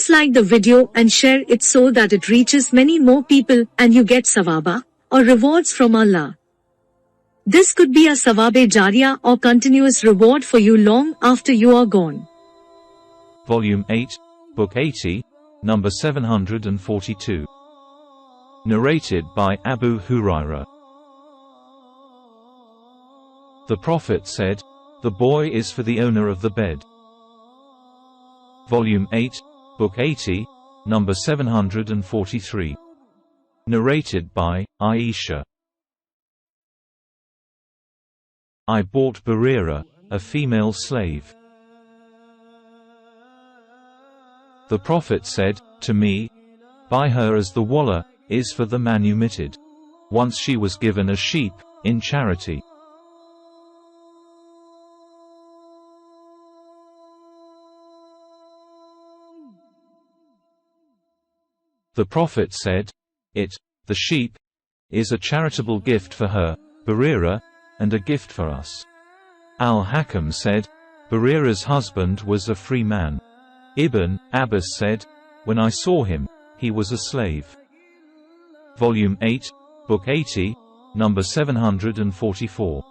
Please like the video and share it so that it reaches many more people and you get sawaba, or rewards from Allah. This could be a sawabe jariyah or continuous reward for you long after you are gone. Volume 8, Book 80, number 742. Narrated by Abu Hurairah. The Prophet said, "The boy is for the owner of the bed." Volume 8, Book 80, number 743. Narrated by Aisha. I bought Barira, a female slave. The Prophet said to me, "Buy her as the wallah is for the manumitted." Once she was given a sheep in charity. The Prophet said, the sheep, is a charitable gift for her, Barira, and a gift for us. Al-Hakam said, Barira's husband was a free man. Ibn Abbas said, when I saw him, he was a slave. Volume 8, Book 80, number 744.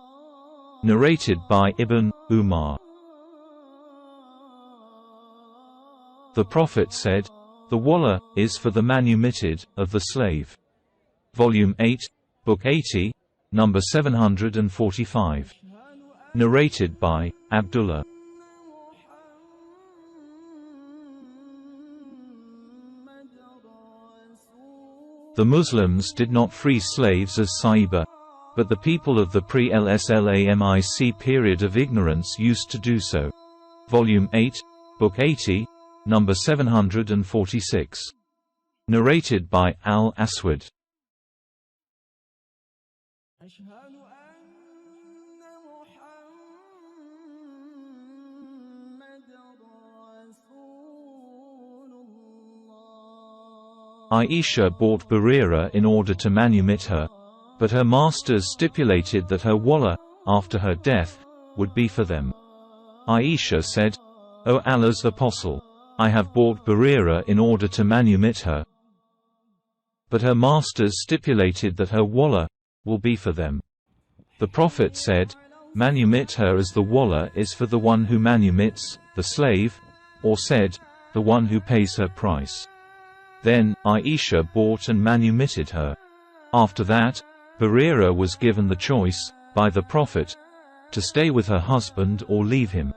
Narrated by Ibn Umar. The Prophet said, "The wallah is for the manumitted of the slave." Volume 8, Book 80, number 745. Narrated by Abdullah. The Muslims did not free slaves as saiba, but the people of the pre-Islamic period of ignorance used to do so. Volume 8, Book 80, number 746. Narrated by Al-Aswad. Aisha bought Barira in order to manumit her, but her masters stipulated that her wallah, after her death, would be for them. Aisha said, "O Allah's Apostle, I have bought Barira in order to manumit her, but her masters stipulated that her wallah will be for them." The Prophet said, "Manumit her as the wallah is for the one who manumits, the slave," or said, "the one who pays her price." Then, Aisha bought and manumitted her. After that, Barira was given the choice, by the Prophet, to stay with her husband or leave him.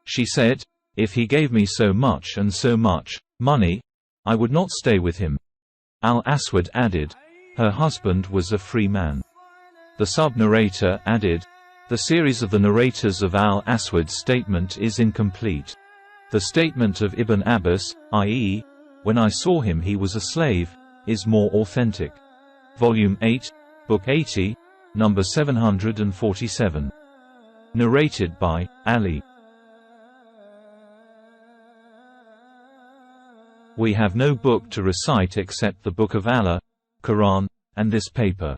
She said, "If he gave me so much and so much money, I would not stay with him." Al-Aswad added, her husband was a free man. The sub-narrator added, the series of the narrators of Al-Aswad's statement is incomplete. The statement of Ibn Abbas, i.e., when I saw him he was a slave, is more authentic. Volume 8, Book 80, number 747. Narrated by Ali. We have no book to recite except the Book of Allah, Quran, and this paper.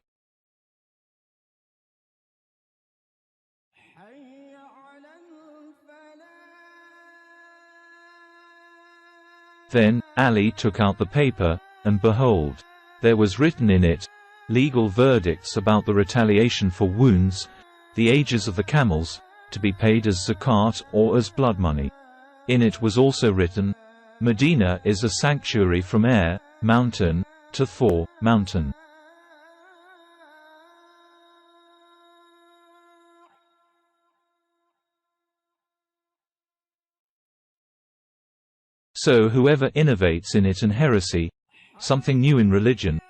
Then, Ali took out the paper, and behold, there was written in it, legal verdicts about the retaliation for wounds, the ages of the camels, to be paid as zakat or as blood money. In it was also written, Medina is a sanctuary from air, mountain, to Thor, mountain. So whoever innovates in it an heresy, something new in religion,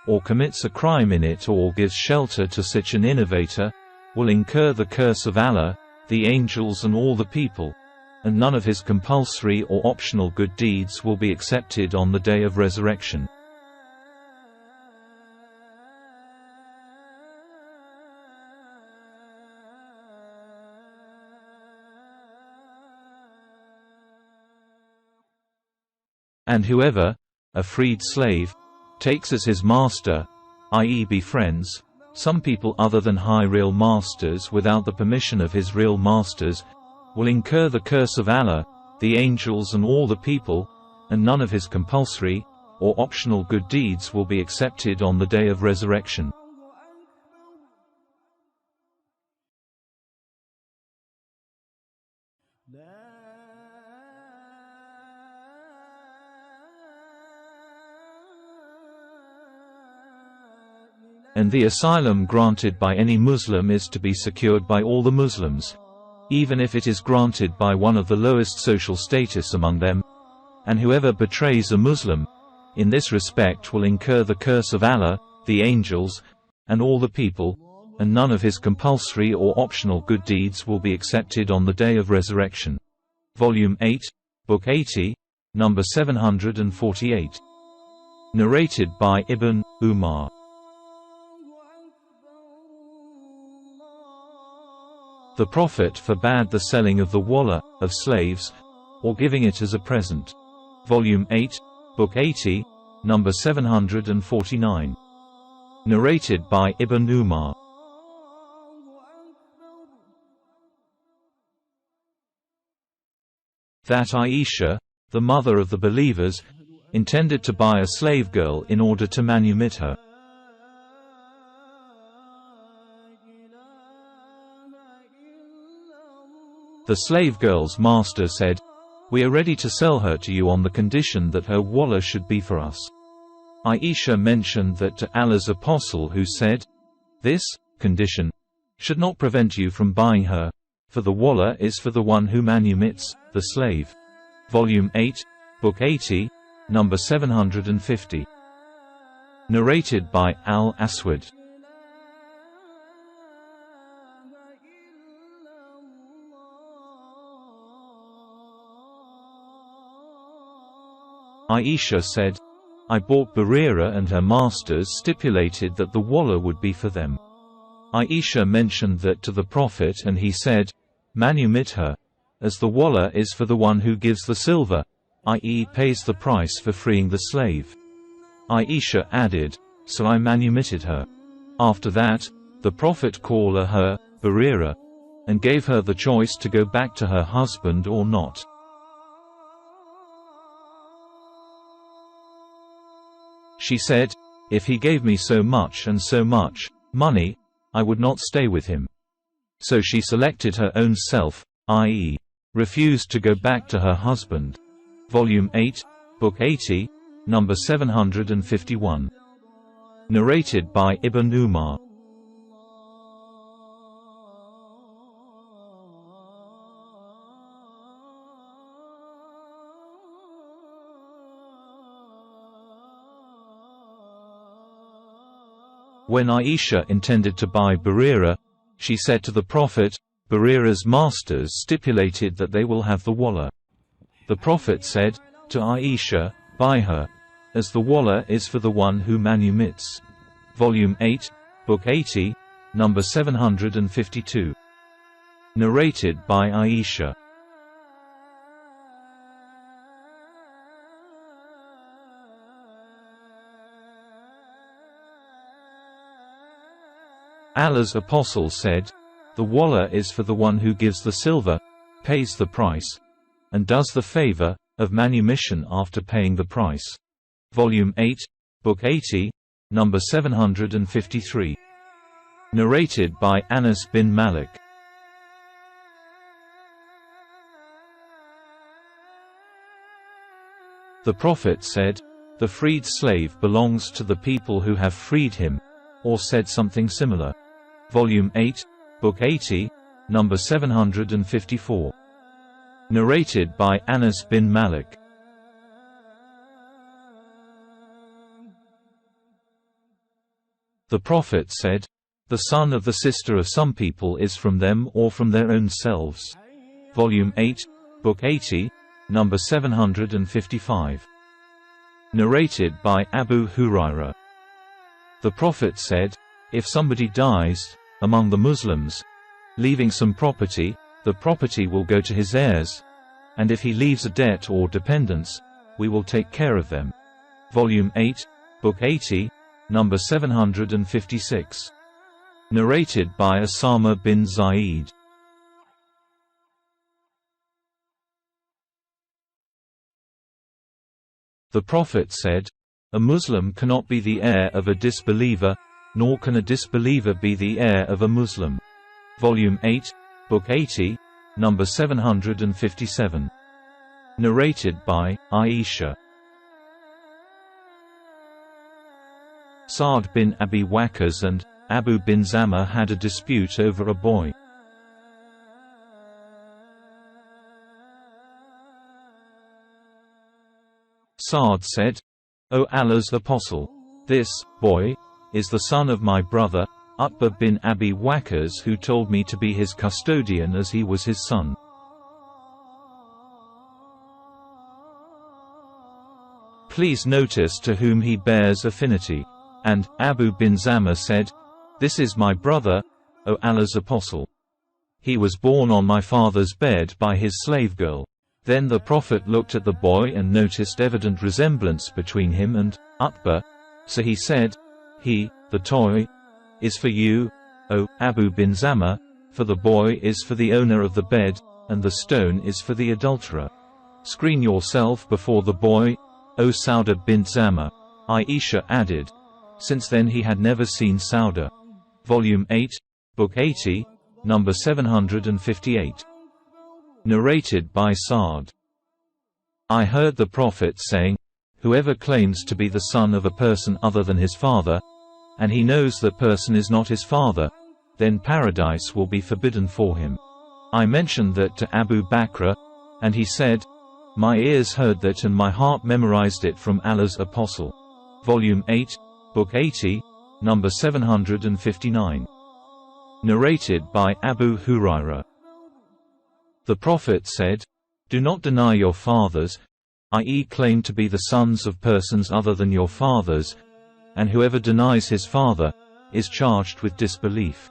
or commits a crime in it or gives shelter to such an innovator, will incur the curse of Allah, the angels and all the people, and none of his compulsory or optional good deeds will be accepted on the day of resurrection. And whoever, a freed slave, takes as his master, i.e. be friends, some people other than high real masters without the permission of his real masters, will incur the curse of Allah, the angels and all the people, and none of his compulsory or optional good deeds will be accepted on the day of resurrection. And the asylum granted by any Muslim is to be secured by all the Muslims, even if it is granted by one of the lowest social status among them, and whoever betrays a Muslim, in this respect will incur the curse of Allah, the angels, and all the people, and none of his compulsory or optional good deeds will be accepted on the day of resurrection. Volume 8, Book 80, number 748. Narrated by Ibn Umar. The Prophet forbade the selling of the wallah, of slaves, or giving it as a present. Volume 8, Book 80, number 749. Narrated by Ibn Umar. That Aisha, the mother of the believers, intended to buy a slave girl in order to manumit her. The slave girl's master said, "We are ready to sell her to you on the condition that her wallah should be for us." Aisha mentioned that to Allah's apostle, who said, "This condition should not prevent you from buying her, for the wallah is for the one who manumits the slave." Volume 8, Book 80, number 750. Narrated by Al-Aswad. Aisha said, "I bought Barira and her masters stipulated that the wallah would be for them." Aisha mentioned that to the Prophet and he said, "Manumit her, as the wallah is for the one who gives the silver, i.e. pays the price for freeing the slave." Aisha added, "So I manumitted her." After that, the Prophet called her, Barira, and gave her the choice to go back to her husband or not. She said, "If he gave me so much and so much money, I would not stay with him." So she selected her own self, i.e., refused to go back to her husband. Volume 8, Book 80, number 751. Narrated by Ibn Umar. When Aisha intended to buy Barira, she said to the Prophet, "Barira's masters stipulated that they will have the wallah." The Prophet said to Aisha, "Buy her, as the wallah is for the one who manumits." Volume 8, Book 80, number 752. Narrated by Aisha. Allah's apostle said, "The wallah is for the one who gives the silver, pays the price, and does the favor of manumission after paying the price." Volume 8, Book 80, number 753. Narrated by Anas bin Malik. The Prophet said, "The freed slave belongs to the people who have freed him," or said something similar. Volume 8, Book 80, number 754. Narrated by Anas bin Malik. The Prophet said, "The son of the sister of some people is from them or from their own selves." Volume 8, Book 80, number 755. Narrated by Abu Hurairah. The Prophet said, "If somebody dies among the Muslims, leaving some property, the property will go to his heirs, and if he leaves a debt or dependents, we will take care of them." Volume 8, Book 80, number 756. Narrated by Osama bin Zaid. The Prophet said, "A Muslim cannot be the heir of a disbeliever, nor can a disbeliever be the heir of a Muslim." Volume 8, Book 80, number 757. Narrated by Aisha. Sa'd bin Abi Waqqas and Abu bin Zama had a dispute over a boy. Sa'd said, "O Allah's Apostle, this boy is the son of my brother, Utbah bin Abi Waqqas, who told me to be his custodian as he was his son. Please notice to whom he bears affinity." And Abu bin Zama said, "This is my brother, O Allah's Apostle. He was born on my father's bed by his slave girl." Then the Prophet looked at the boy and noticed evident resemblance between him and Utbah, so he said, "He, the toy, is for you, O Abu bin Zama, for the boy is for the owner of the bed, and the stone is for the adulterer. Screen yourself before the boy, O Sauda bin Zama." Aisha added, "Since then he had never seen Sauda." Volume 8, Book 80, number 758. Narrated by Sa'd. I heard the Prophet saying, "Whoever claims to be the son of a person other than his father, and he knows that person is not his father, then paradise will be forbidden for him." I mentioned that to Abu Bakr, and he said, "My ears heard that and my heart memorized it from Allah's Apostle." Volume 8, Book 80, number 759. Narrated by Abu Hurairah. The Prophet said, "Do not deny your fathers, i.e. claim to be the sons of persons other than your fathers, and whoever denies his father, is charged with disbelief."